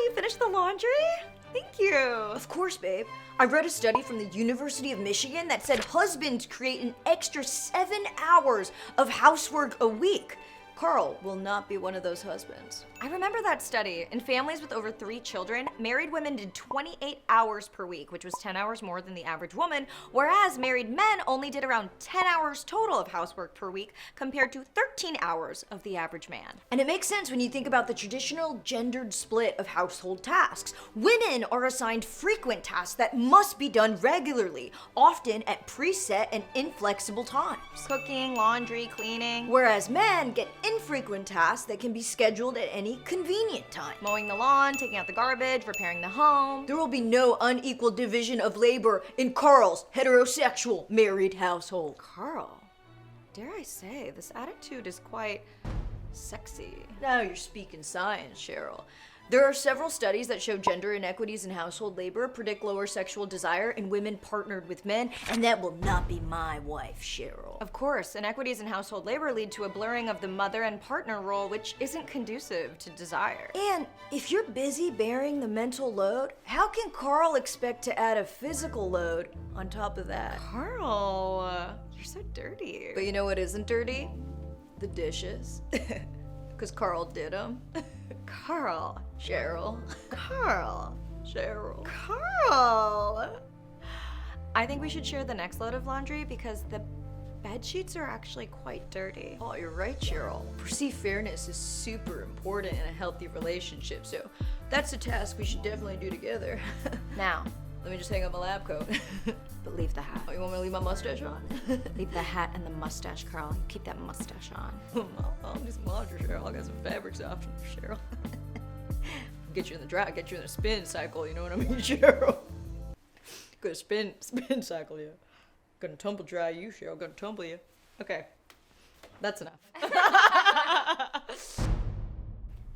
you finished the laundry? Thank you. Of course, babe. I read a study from the University of Michigan that said husbands create an extra 7 hours of housework a week. Carl will not be one of those husbands. I remember that study. In families with over 3 children, married women did 28 hours per week, which was 10 hours more than the average woman, whereas married men only did around 10 hours total of housework per week compared to 13 hours of the average man. And it makes sense when you think about the traditional gendered split of household tasks. Women are assigned frequent tasks that must be done regularly, often at preset and inflexible times. Cooking, laundry, cleaning. Whereas men get infrequent tasks that can be scheduled at any convenient time. Mowing the lawn, taking out the garbage, repairing the home. There will be no unequal division of labor in Carl's heterosexual married household. Carl, dare I say, this attitude is quite sexy. Now you're speaking science, Cheryl. There are several studies that show gender inequities in household labor predict lower sexual desire in women partnered with men, and that will not be my wife, Cheryl. Of course, inequities in household labor lead to a blurring of the mother and partner role, which isn't conducive to desire. And if you're busy bearing the mental load, how can Carl expect to add a physical load on top of that? Carl, you're so dirty. But you know what isn't dirty? The dishes. Because Carl did them. Carl. Cheryl. Carl. Cheryl. Carl. I think we should share the next load of laundry because the bed sheets are actually quite dirty. Oh, you're right, Cheryl. Perceived fairness is super important in a healthy relationship, so that's a task we should definitely do together. Now, let me just hang up my lab coat. but leave the hat. Oh, you want me to leave my mustache on? Leave the hat and the mustache, Carl. You keep that mustache on. I'll do some laundry, Cheryl. I got some fabrics options, Cheryl. Get you in the dry, get you in a spin cycle, you know what I mean, Cheryl? Gonna spin cycle you. Gonna tumble dry you, Cheryl. Gonna tumble you. Okay, that's enough.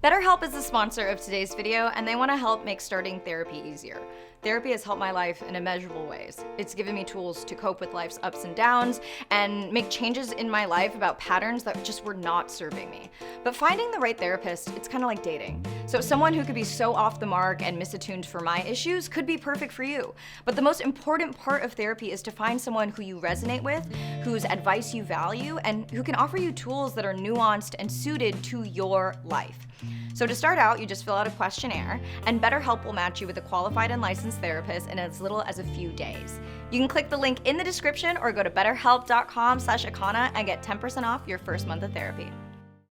BetterHelp is the sponsor of today's video, and they want to help make starting therapy easier. Therapy has helped my life in immeasurable ways. It's given me tools to cope with life's ups and downs and make changes in my life about patterns that just were not serving me. But finding the right therapist, it's kind of like dating. So someone who could be so off the mark and misattuned for my issues could be perfect for you. But the most important part of therapy is to find someone who you resonate with, whose advice you value, and who can offer you tools that are nuanced and suited to your life. So to start out, you just fill out a questionnaire, and BetterHelp will match you with a qualified and licensed therapist in as little as a few days. You can click the link in the description or go to betterhelp.com/Akana and get 10% off your first month of therapy.